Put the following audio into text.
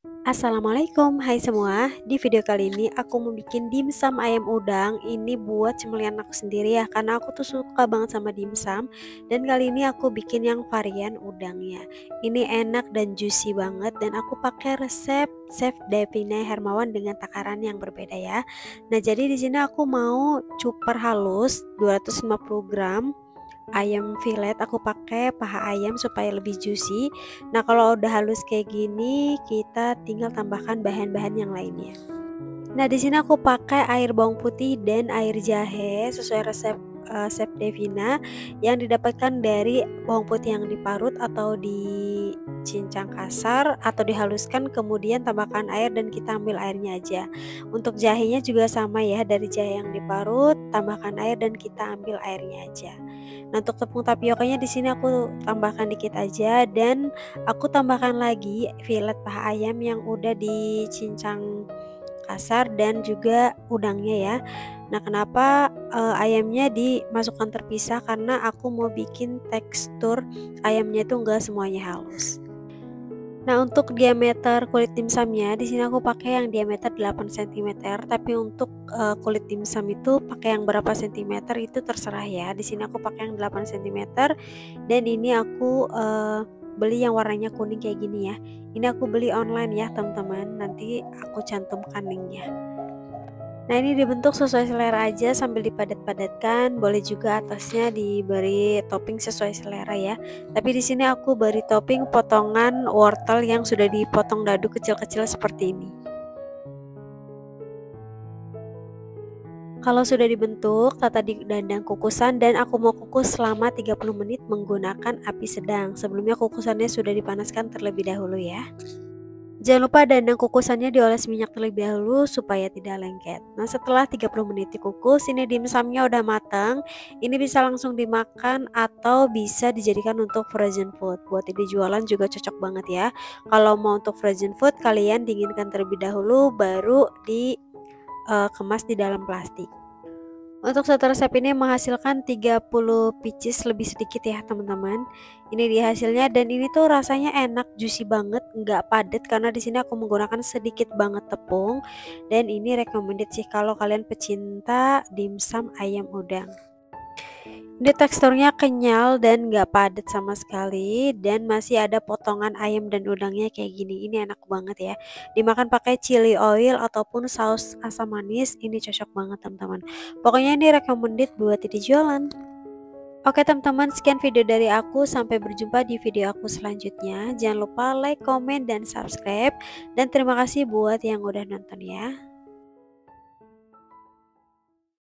Assalamualaikum, hai semua. Di video kali ini aku mau bikin dimsum ayam udang. Ini buat cemilian aku sendiri ya, karena aku tuh suka banget sama dimsum. Dan kali ini aku bikin yang varian udangnya. Ini enak dan juicy banget dan aku pakai resep Chef Devina Hermawan dengan takaran yang berbeda ya. Nah, jadi di sini aku mau cuper halus 250 gram ayam filet, aku pakai paha ayam supaya lebih juicy. Nah, kalau udah halus kayak gini, kita tinggal tambahkan bahan-bahan yang lainnya. Nah, di sini aku pakai air bawang putih dan air jahe sesuai resep Chef Devina yang didapatkan dari bawang putih yang diparut atau dicincang kasar atau dihaluskan, kemudian tambahkan air dan kita ambil airnya aja. Untuk jahenya juga sama ya, dari jahe yang diparut, tambahkan air dan kita ambil airnya aja. Nah, untuk tepung tapiokanya di sini aku tambahkan dikit aja dan aku tambahkan lagi filet paha ayam yang udah dicincang kasar dan juga udangnya ya. Nah, kenapa ayamnya dimasukkan terpisah? Karena aku mau bikin tekstur ayamnya itu enggak semuanya halus. Nah, untuk diameter kulit dimsumnya di sini aku pakai yang diameter 8 cm, tapi untuk kulit dimsum itu pakai yang berapa centimeter itu terserah ya. Di sini aku pakai yang 8 cm dan ini aku beli yang warnanya kuning kayak gini ya. Ini aku beli online ya, teman-teman. Nanti aku cantumkan linknya. Nah, ini dibentuk sesuai selera aja sambil dipadat-padatkan. Boleh juga atasnya diberi topping sesuai selera ya. Tapi di sini aku beri topping potongan wortel yang sudah dipotong dadu kecil-kecil seperti ini. Kalau sudah dibentuk, tata di dandang kukusan dan aku mau kukus selama 30 menit menggunakan api sedang. Sebelumnya kukusannya sudah dipanaskan terlebih dahulu ya. Jangan lupa dandang kukusannya dioles minyak terlebih dahulu supaya tidak lengket. Nah, setelah 30 menit dikukus, ini dimsumnya udah matang. Ini bisa langsung dimakan atau bisa dijadikan untuk frozen food. Buat ide jualan juga cocok banget ya. Kalau mau untuk frozen food, kalian dinginkan terlebih dahulu baru dikemas di dalam plastik. Untuk satu resep ini menghasilkan 30 pieces lebih sedikit ya teman-teman. Ini dia hasilnya dan ini tuh rasanya enak, juicy banget, nggak padat karena di sini aku menggunakan sedikit banget tepung dan ini recommended sih kalau kalian pecinta dimsum ayam udang. Ini teksturnya kenyal dan gak padat sama sekali dan masih ada potongan ayam dan udangnya kayak gini. Ini enak banget ya. Dimakan pakai chili oil ataupun saus asam manis, ini cocok banget teman-teman. Pokoknya ini recommended buat ide jualan. Oke teman-teman, sekian video dari aku. Sampai berjumpa di video aku selanjutnya. Jangan lupa like, komen, dan subscribe. Dan terima kasih buat yang udah nonton ya.